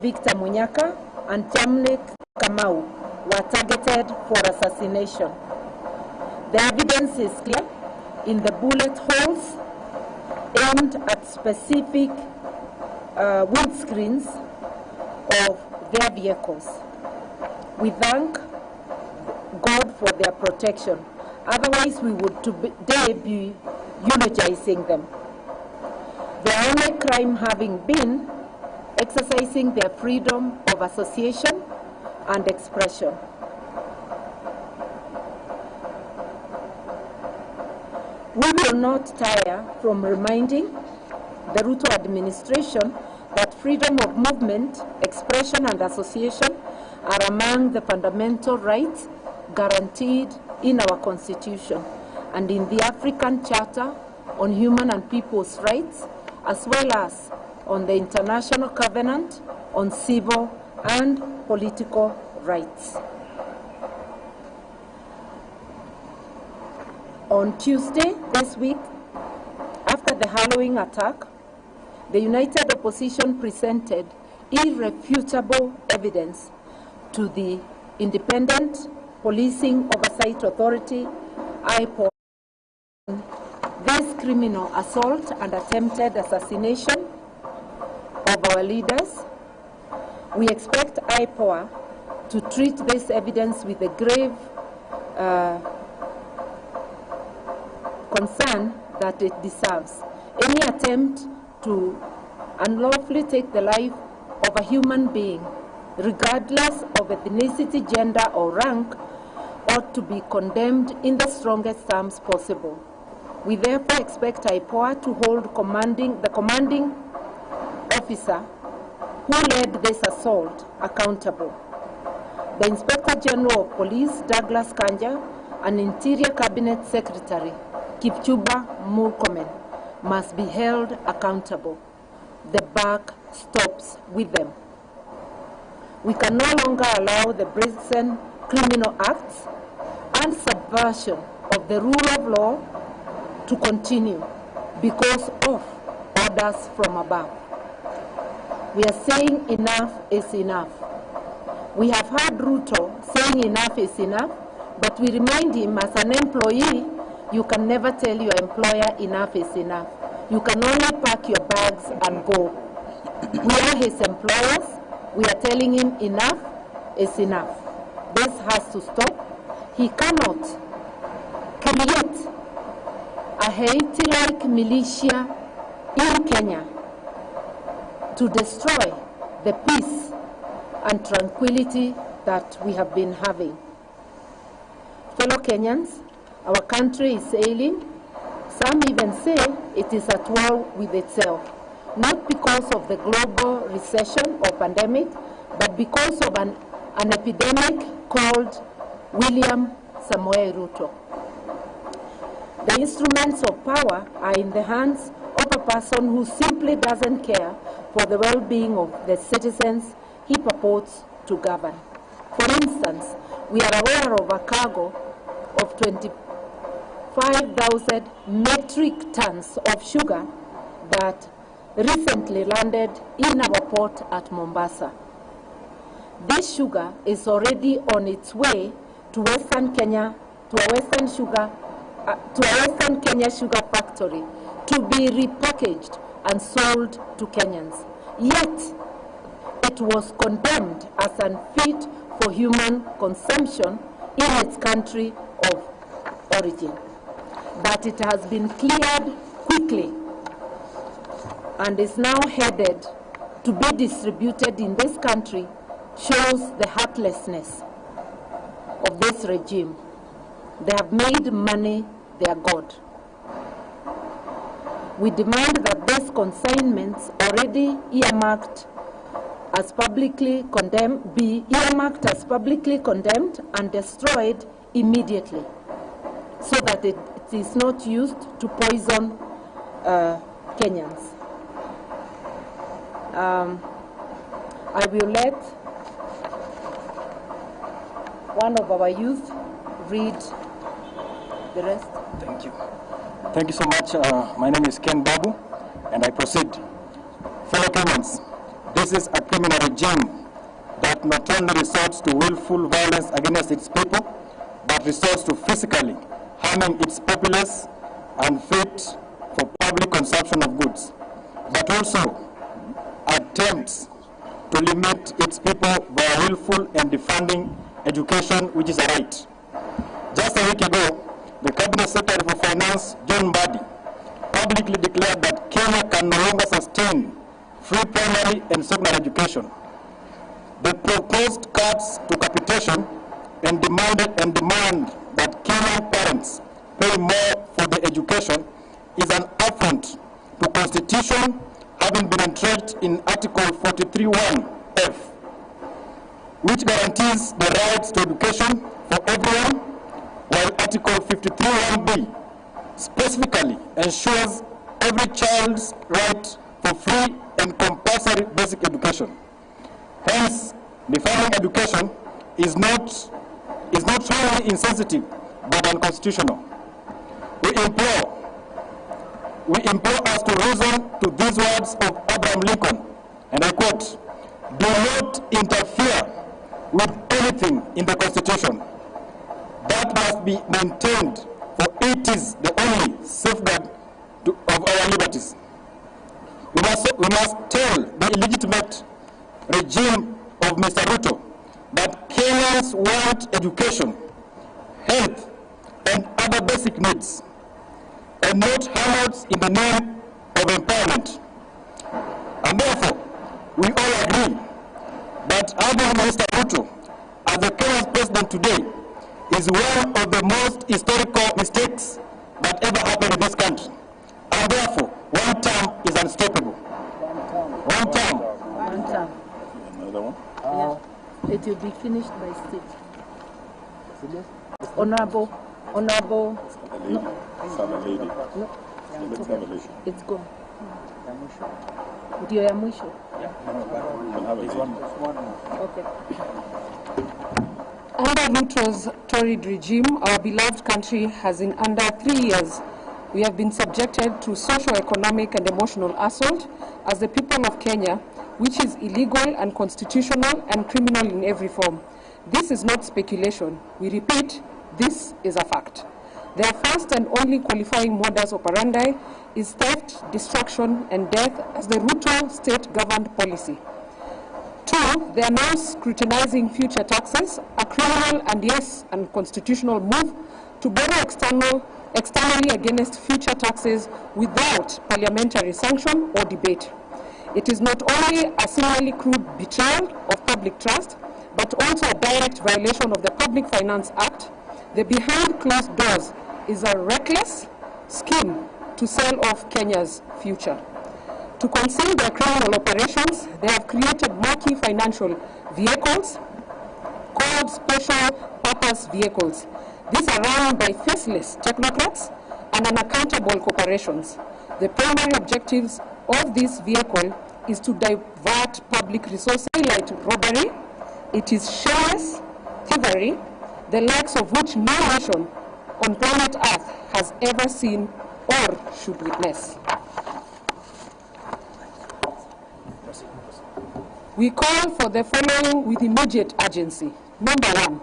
Victor Munyaka and Jamnik Kamau were targeted for assassination. The evidence is clear in the bullet holes aimed at specific windscreens of their vehicles. We thank God for their protection. Otherwise, we would today be eulogizing them. Their only crime having been exercising their freedom of association and expression. We will not tire from reminding the Ruto administration that freedom of movement, expression, and association are among the fundamental rights guaranteed in our Constitution and in the African Charter on Human and People's Rights, as well as on the International Covenant on Civil and Political Rights. On Tuesday this week, after the Halloween attack, the United Opposition presented irrefutable evidence to the Independent Policing Oversight Authority, IPOA, this criminal assault and attempted assassination of our leaders. We expect IPOA to treat this evidence with a grave concern that it deserves. Any attempt to unlawfully take the life of a human being, regardless of ethnicity, gender, or rank, ought to be condemned in the strongest terms possible. We therefore expect IPOA to hold the commanding officer who led this assault accountable. The Inspector General of Police, Douglas Kanja, and Interior Cabinet Secretary, Kipchumba Murkomen, must be held accountable. The buck stops with them. We can no longer allow the brazen criminal acts and subversion of the rule of law to continue because of orders from above. We are saying enough is enough. We have heard Ruto saying enough is enough, but we remind him as an employee, you can never tell your employer enough is enough. You can only pack your bags and go. We are his employers. We are telling him enough is enough. This has to stop. He cannot create a Haiti-like militia in Kenya to destroy the peace and tranquility that we have been having. Fellow Kenyans, our country is ailing. Some even say it is at war with itself, not because of the global recession or pandemic, but because of an epidemic called William Samoei Ruto. The instruments of power are in the hands of a person who simply doesn't care for the well-being of the citizens he purports to govern. For instance, we are aware of a cargo of 25,000 metric tons of sugar that recently landed in our port at Mombasa. This sugar is already on its way to Western Kenya, to a Western Kenya sugar factory to be repackaged and sold to Kenyans. Yet, it was condemned as unfit for human consumption in its country of origin. But it has been cleared quickly and is now headed to be distributed in this country, shows the heartlessness of this regime. They have made money their God. We demand that these consignments already earmarked as publicly condemned be earmarked as publicly condemned and destroyed immediately, so that it is not used to poison Kenyans. I will let one of our youth read the rest. Thank you. Thank you so much. My name is Ken Babu, and I proceed. Fellow Kenyans, this is a criminal regime that not only resorts to willful violence against its people, but resorts to physically harming its populace and fit for public consumption of goods, but also attempts to limit its people by willful and defunding education, which is a right. Just a week ago, the Cabinet Secretary for Finance, John Mbadi, publicly declared that Kenya can no longer sustain free primary and secondary education. The proposed cuts to capitation and demand that Kenyan parents pay more for the education is an affront to Constitution, having been entrenched in Article 43(1)(f), which guarantees the rights to education for everyone, while Article 53(1)(b) specifically ensures every child's right for free and compulsory basic education. Hence, defining education is not only insensitive but unconstitutional. We implore us to reason to these words of Abraham Lincoln, and I quote, "Do not interfere with anything in the Constitution. That must be maintained, for it is the only safeguard of our liberties." We must tell the illegitimate regime of Mr. Ruto that Kenyans want education, health, and other basic needs, and not handouts in the name of empowerment. And therefore, we all agree that having Mr. Ruto as the Kenya's president today is one of the most historical mistakes that ever happened in this country. And therefore, one term is unstoppable. One term. One term. Another one? Yeah. It will be finished by state. Honorable. A lady. No. Let's have a lady. It's gone. Ndio ya mwisho. Okay. Under Ruto's torrid regime, our beloved country has in under 3 years, we have been subjected to socio-economic and emotional assault as the people of Kenya, which is illegal, unconstitutional, and criminal in every form. This is not speculation. We repeat, this is a fact. Their first and only qualifying modus operandi is theft, destruction, and death as the Ruto state-governed policy. 2, they are now scrutinizing future taxes, a criminal and yes, unconstitutional move to borrow externally against future taxes without parliamentary sanction or debate. It is not only a similarly crude betrayal of public trust, but also a direct violation of the Public Finance Act. The behind closed doors is a reckless scheme to sell off Kenya's future. To conceal their criminal operations, they have created marquee financial vehicles called special purpose vehicles. These are run by faceless technocrats and unaccountable corporations. The primary objectives of this vehicle is to divert public resources like robbery. It is shameless thievery, the likes of which no nation on planet Earth has ever seen or should witness. We call for the following with immediate urgency. Number 1,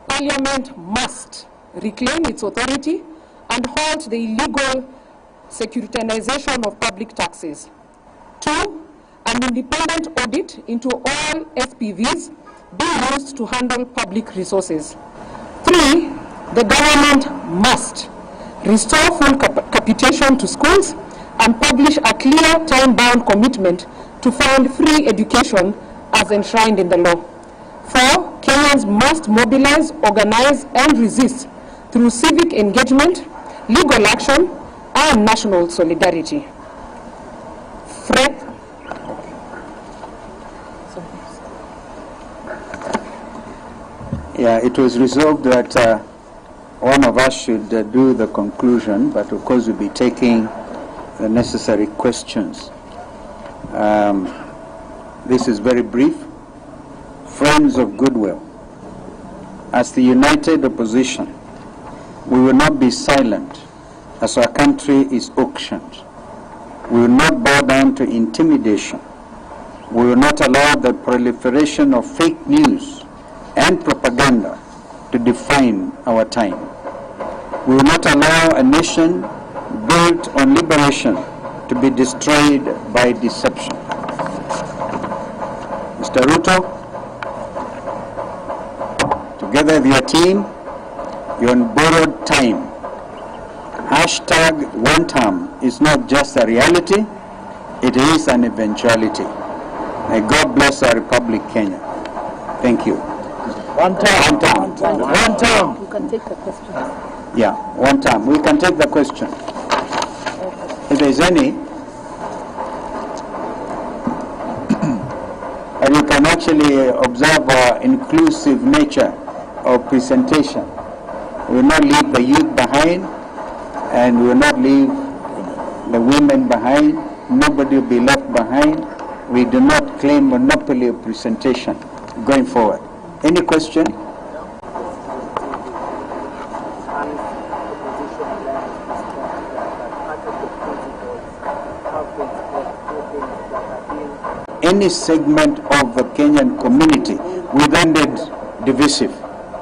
Parliament must reclaim its authority and halt the illegal securitization of public taxes. 2, an independent audit into all SPVs being used to handle public resources. 3, the government must restore full capitation to schools and publish a clear time-bound commitment to fund free education as enshrined in the law. 4, Kenyans must mobilize, organize, and resist through civic engagement, legal action, and national solidarity. Yeah, it was resolved that one of us should do the conclusion, but of course we'll be taking the necessary questions. This is very brief. Friends of goodwill, as the united opposition, we will not be silent as our country is auctioned. We will not bow down to intimidation We will not allow the proliferation of fake news and propaganda to define our time. We will not allow a nation built on liberation to be destroyed by deception. Mr. Ruto, together with your team, you're on borrowed time. Hashtag one term is not just a reality, it is an eventuality. May God bless our Republic, Kenya. Thank you. One term. One term. You can take the question. Yeah, one term. We can take the question. If there is any, and you can actually observe our inclusive nature of presentation. We will not leave the youth behind, and we will not leave the women behind. Nobody will be left behind. We do not claim monopoly of presentation going forward. Any question? Any segment of the Kenyan community we rendered divisive.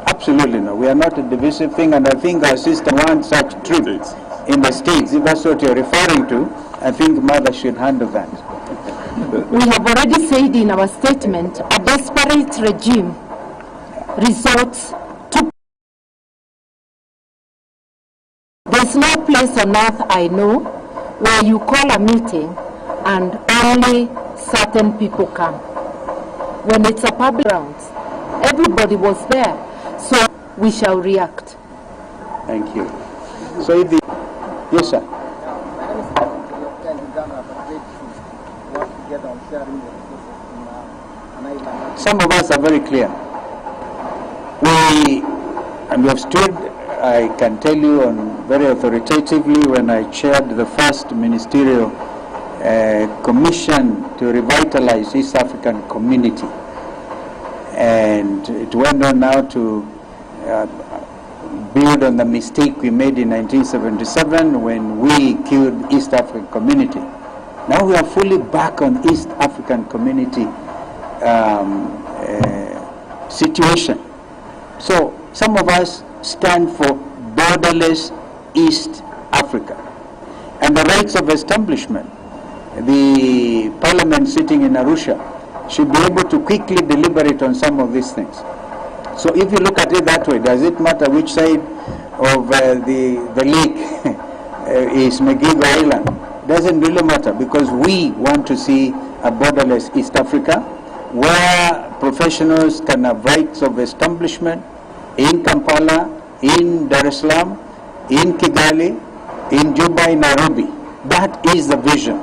Absolutely no. We are not a divisive thing, and I think our sister wants such trip in the States. If that's what you're referring to, I think Mother should handle that. We have already said in our statement, a desperate regime resorts to... There's no place on earth I know where you call a meeting and only certain people come. When it's a public grounds, everybody was there, so we shall react. Thank you. So if the... Yes, sir. Some of us are very clear. We have stood, I can tell you very authoritatively, when I chaired the first ministerial commission to revitalize East African community. And it went on now to build on the mistake we made in 1977 when we killed East African community. Now we are fully back on East African community situation. So some of us stand for borderless East Africa and the rights of establishment. The parliament sitting in Arusha should be able to quickly deliberate on some of these things. So if you look at it that way, does it matter which side of the lake is Megigo Island? Doesn't really matter, because we want to see a borderless East Africa where professionals can have rights of establishment in Kampala, in Dar es Salaam, in Kigali, in Juba, in Nairobi. That is the vision.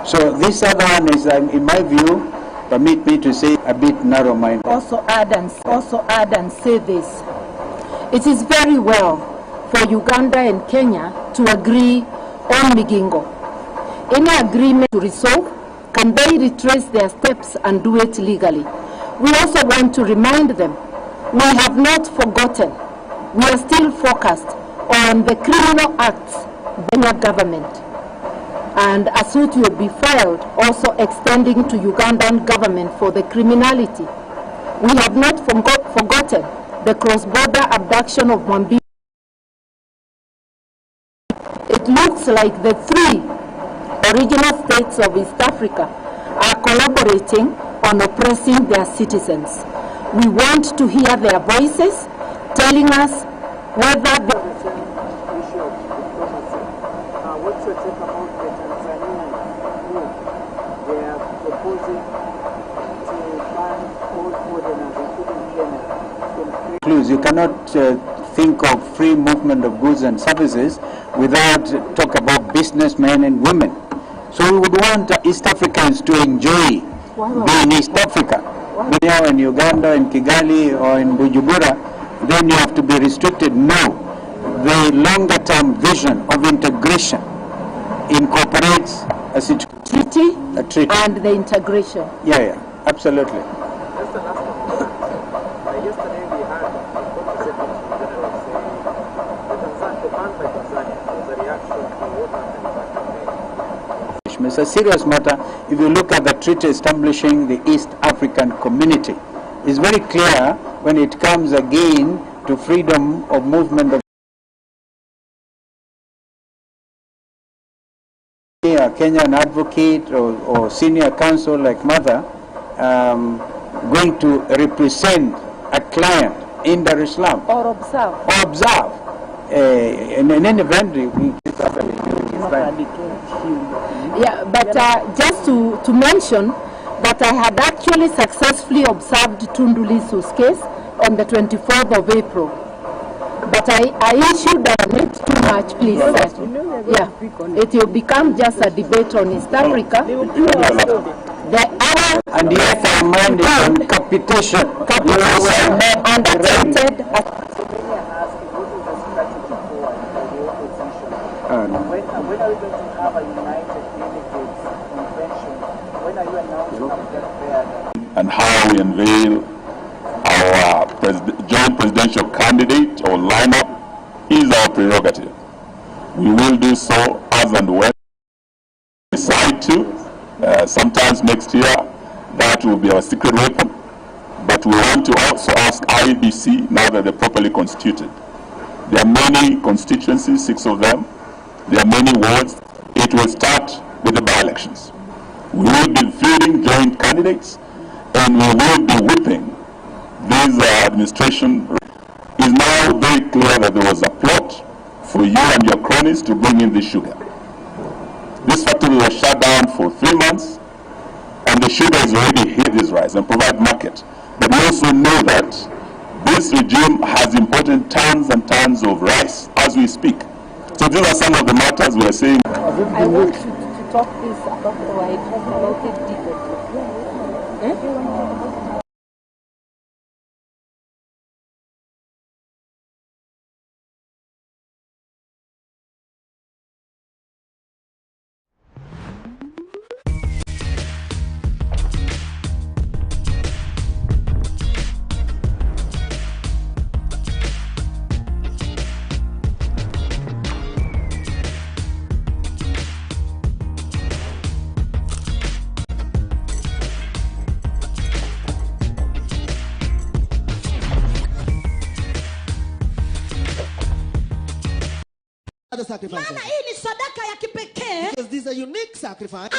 So this other one is, in my view, permit me to say, a bit narrow-minded. Also add and say this. It is very well for Uganda and Kenya to agree on Migingo. Any agreement to resolve, can they retrace their steps and do it legally? We also want to remind them, we have not forgotten. We are still focused on the criminal acts by the government. And a suit will be filed also extending to Ugandan government for the criminality. We have not forgotten the cross-border abduction of Mwambi. It looks like the three original states of East Africa are collaborating on oppressing their citizens. We want to hear their voices telling us whether the issue of diplomacy. What's your take about the Tanzanian group? They are proposing to ban all foreigners, including Kenya. You cannot think of free movement of goods and services without talk about businessmen and women. So we would want East Africans to enjoy being East Africa. When you're in Uganda, in Kigali, or in Bujumbura, then you have to be restricted. No. The longer term vision of integration incorporates a treaty and the integration. Yeah, absolutely. Just the last one. Yesterday we had the Secretary General say the ban by Tanzania was a reaction to what happened back in May. a serious matter. If you look at the treaty establishing the East African Community, it's very clear when it comes again to freedom of movement of a Kenyan advocate or senior counsel like Martha going to represent a client in Dar es Salaam. Or observe. Or observe. In any event, yeah, but just to mention that I had actually successfully observed Tundu Lissu's case on the 24th of April. But I issued a not too much, please. Yeah, it will become just a debate on East Africa. And yet our mind is on capitation. And attempted. When are we going to have a united delegates convention? When are you announcing that? And how we unveil our joint presidential candidate or lineup is our prerogative. We will do so as and when we decide to. Sometimes next year, that will be our secret weapon. But we want to also ask IEBC, now that they're properly constituted. There are many constituencies, 6 of them. There are many wards. It will start with the by-elections. We will be fielding joint candidates, and we will be whipping this administration. It is now very clear that there was a plot for you and your cronies to bring in the sugar. This factory was shut down for 3 months, and the sugar has already hit this rise and provide market. But we also know that this regime has imported tons and tons of rice as we speak. So these are some of the matters we are saying. I want you to talk this about it differently. Maana hii ni sadaka ya kipekee. Because this is a unique sacrifice.